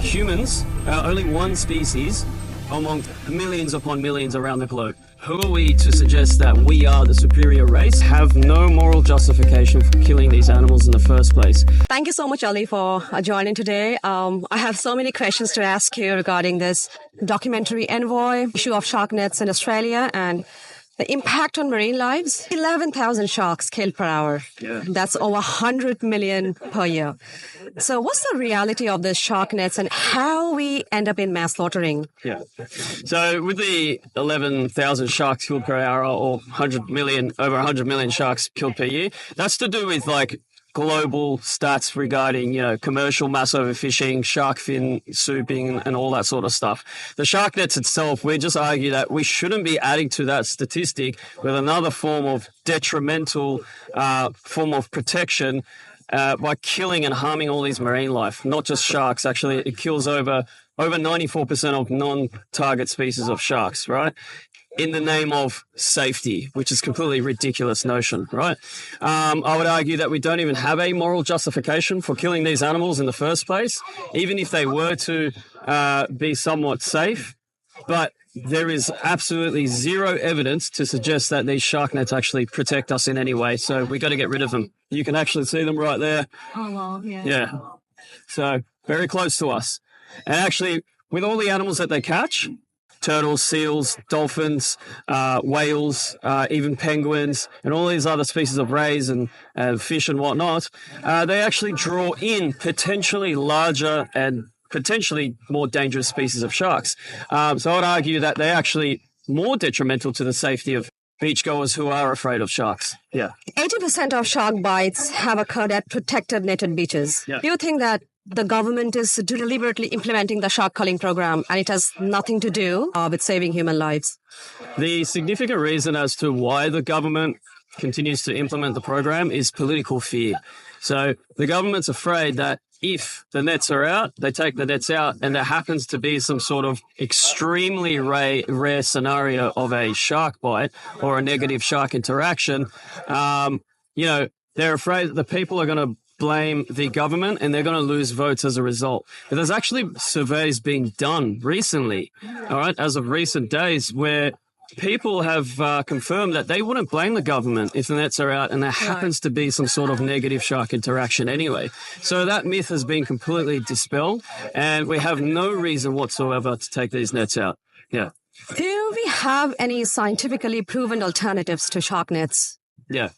Humans are only one species among millions upon millions around the globe. Who are we to suggest that we are the superior race? Have no moral justification for killing these animals in the first place. Thank you so much, Ali, for joining today. I have so many questions to ask you regarding this documentary Envoy, issue of shark nets in Australia, and the impact on marine lives. 11,000 sharks killed per hour. Yeah. That's over 100 million per year. So what's the reality of the shark nets and how we end up in mass slaughtering? Yeah. So with the 11,000 sharks killed per hour or 100 million, over 100 million sharks killed per year, that's to do with like global stats regarding, commercial mass overfishing, shark fin souping, and all that sort of stuff. The shark nets itself, we just argue that we shouldn't be adding to that statistic with another form of detrimental form of protection by killing and harming all these marine life, not just sharks. Actually, it kills over 94% of non-target species of sharks, right? In the name of safety, which is completely ridiculous notion, right? I would argue that we don't even have a moral justification for killing these animals in the first place, even if they were to be somewhat safe. But there is absolutely zero evidence to suggest that these shark nets actually protect us in any way. So we got to get rid of them. You can actually see them right there. Oh, wow, yeah. Yeah. So very close to us. And actually, with all the animals that they catch, turtles, seals, dolphins, whales, even penguins, and all these other species of rays and fish and whatnot, they actually draw in potentially larger and potentially more dangerous species of sharks. So I would argue that they're actually more detrimental to the safety of beachgoers who are afraid of sharks. Yeah. 80% of shark bites have occurred at protected netted beaches. Yeah. Do you think that the government is deliberately implementing the shark culling program and it has nothing to do with saving human lives? The significant reason as to why the government continues to implement the program is political fear. So the government's afraid that if the nets are out, they take the nets out, and there happens to be some sort of extremely rare scenario of a shark bite or a negative shark interaction, they're afraid that the people are going to blame the government and they're going to lose votes as a result. But there's actually surveys being done recently, all right, as of recent days, where people have confirmed that they wouldn't blame the government if the nets are out and there happens to be some sort of negative shark interaction anyway. So that myth has been completely dispelled and we have no reason whatsoever to take these nets out. Yeah. Do we have any scientifically proven alternatives to shark nets? Yeah.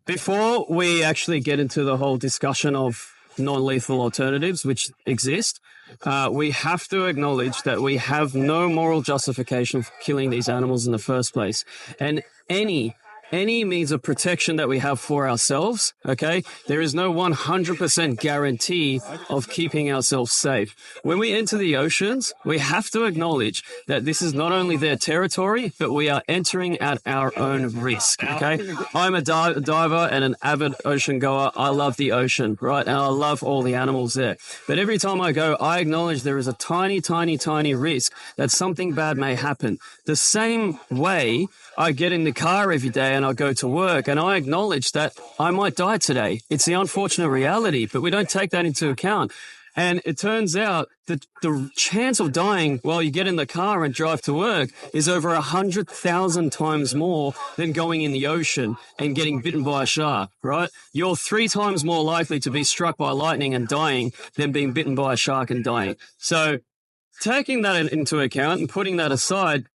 Before we actually get into the whole discussion of non-lethal alternatives which exist, we have to acknowledge that we have no moral justification for killing these animals in the first place. And any means of protection that we have for ourselves, okay, there is no 100% guarantee of keeping ourselves safe. When we enter the oceans, we have to acknowledge that this is not only their territory, but we are entering at our own risk, okay? I'm a diver and an avid ocean goer. I love the ocean, right? And I love all the animals there. But every time I go, I acknowledge there is a tiny, tiny, tiny risk that something bad may happen. The same way I get in the car every day and I go to work and I acknowledge that I might die today. It's the unfortunate reality, but we don't take that into account. And it turns out that the chance of dying while you get in the car and drive to work is over 100,000 times more than going in the ocean and getting bitten by a shark, right? You're 3 times more likely to be struck by lightning and dying than being bitten by a shark and dying. So taking that into account and putting that aside,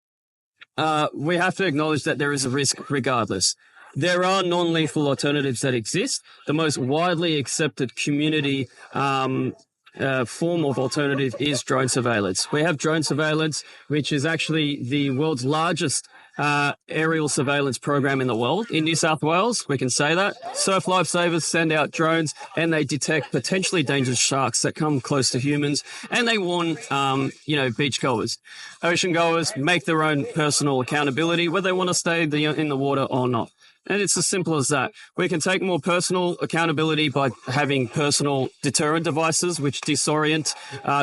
we have to acknowledge that there is a risk regardless. There are non-lethal alternatives that exist. The most widely accepted community form of alternative is drone surveillance. We have drone surveillance, which is actually the world's largest aerial surveillance program in the world. In New South Wales, we can say that. Surf lifesavers send out drones and they detect potentially dangerous sharks that come close to humans, and they warn, beachgoers. Ocean goers make their own personal accountability whether they want to stay in the water or not. And it's as simple as that. We can take more personal accountability by having personal deterrent devices which disorient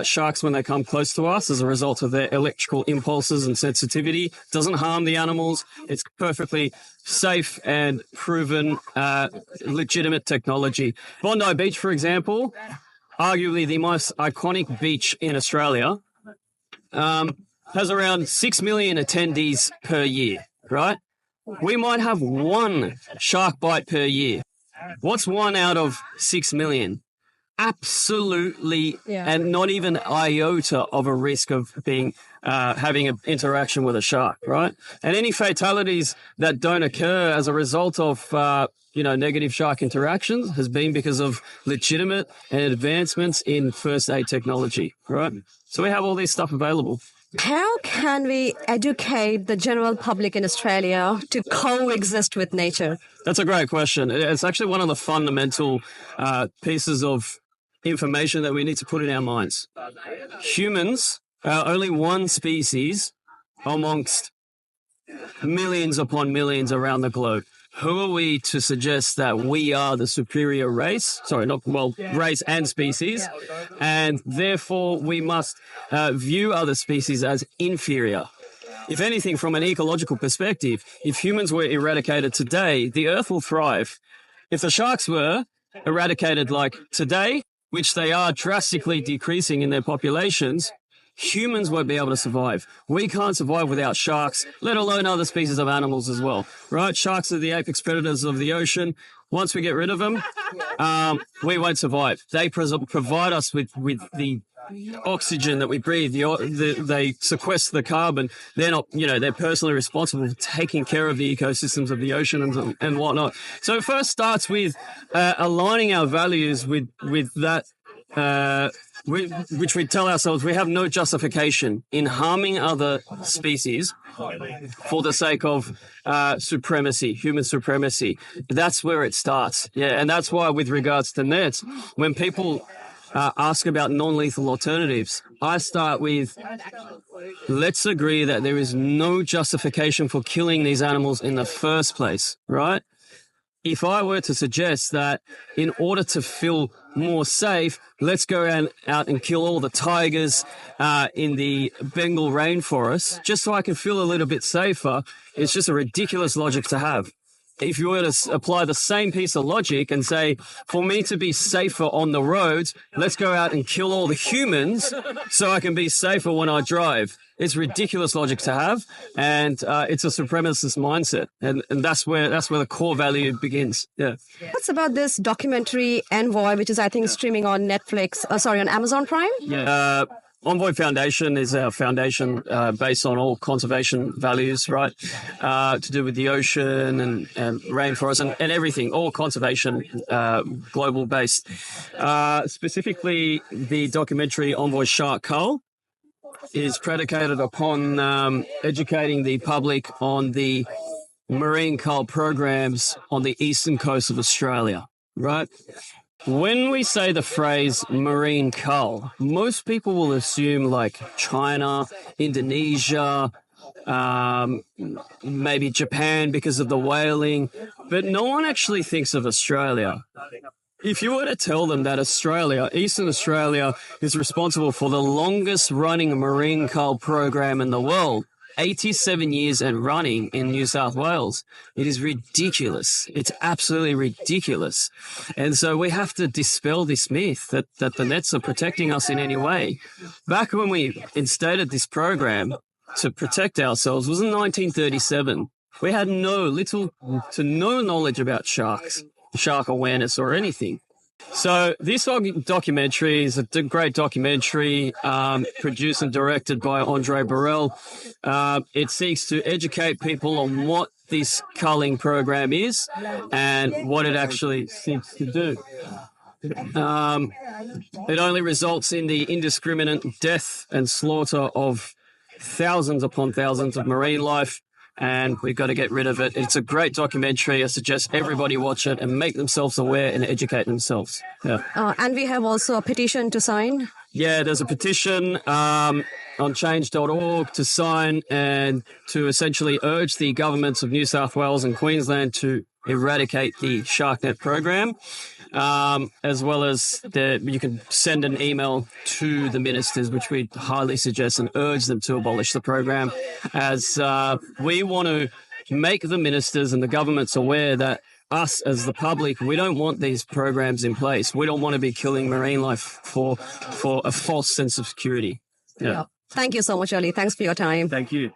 sharks when they come close to us as a result of their electrical impulses and sensitivity. Doesn't harm the animals. It's perfectly safe and proven legitimate technology. Bondi Beach, for example, arguably the most iconic beach in Australia, has around 6 million attendees per year, right? We might have one shark bite per year. What's one out of 6 million? Absolutely, and not even iota of a risk of being having an interaction with a shark, right? And any fatalities that don't occur as a result of negative shark interactions has been because of legitimate and advancements in first aid technology, right? So we have all this stuff available. How can we educate the general public in Australia to coexist with nature? That's a great question. It's actually one of the fundamental pieces of information that we need to put in our minds. Humans are only one species amongst millions upon millions around the globe. Who are we to suggest that we are the superior race? Race and species. And therefore, we must view other species as inferior. If anything, from an ecological perspective, if humans were eradicated today, the Earth will thrive. If the sharks were eradicated like today, which they are drastically decreasing in their populations, humans won't be able to survive. We can't survive without sharks, let alone other species of animals as well, right? Sharks are the apex predators of the ocean. Once we get rid of them, we won't survive. They provide us with the oxygen that we breathe. They sequester the carbon. They're not, they're personally responsible for taking care of the ecosystems of the ocean and whatnot. So it first starts with aligning our values with that, which we tell ourselves we have no justification in harming other species for the sake of supremacy, human supremacy. That's where it starts. Yeah, and that's why with regards to nets, when people ask about non-lethal alternatives, I start with, let's agree that there is no justification for killing these animals in the first place, right? If I were to suggest that in order to feel more safe, let's go out and kill all the tigers in the Bengal rainforest, just so I can feel a little bit safer, it's just a ridiculous logic to have. If you were to apply the same piece of logic and say, for me to be safer on the roads, let's go out and kill all the humans so I can be safer when I drive. It's ridiculous logic to have, and it's a supremacist mindset, and that's where the core value begins. Yeah. What's about this documentary Envoy, which is I think streaming on Netflix? On Amazon Prime. Yeah. Envoy Foundation is our foundation based on all conservation values, right? To do with the ocean and rainforest and everything, all conservation, global based. Specifically, the documentary Envoy Shark Cull is predicated upon educating the public on the marine cull programs on the eastern coast of Australia, right? When we say the phrase marine cull, most people will assume like China, Indonesia, maybe Japan because of the whaling, but no one actually thinks of Australia. If you were to tell them that Eastern Australia, is responsible for the longest running marine cull program in the world, 87 years and running in New South Wales, it is ridiculous. It's absolutely ridiculous. And so we have to dispel this myth that the nets are protecting us in any way. Back when we instated this program to protect ourselves was in 1937. We had little to no knowledge about sharks, shark awareness or anything. So this documentary is a great documentary produced and directed by Andre Burrell. It seeks to educate people on what this culling program is and what it actually seeks to do. It only results in the indiscriminate death and slaughter of thousands upon thousands of marine life, and we've got to get rid of it. It's a great documentary. I suggest everybody watch it and make themselves aware and educate themselves. Yeah. And we have also a petition to sign. Yeah, there's a petition on change.org to sign and to essentially urge the governments of New South Wales and Queensland to eradicate the shark net program, as well as you can send an email to the ministers, which we highly suggest and urge them to abolish the program, as we want to make the ministers and the governments aware that us as the public, we don't want these programs in place. We don't want to be killing marine life for a false sense of security. Yeah. Thank you so much, Ali. Thanks for your time. Thank you.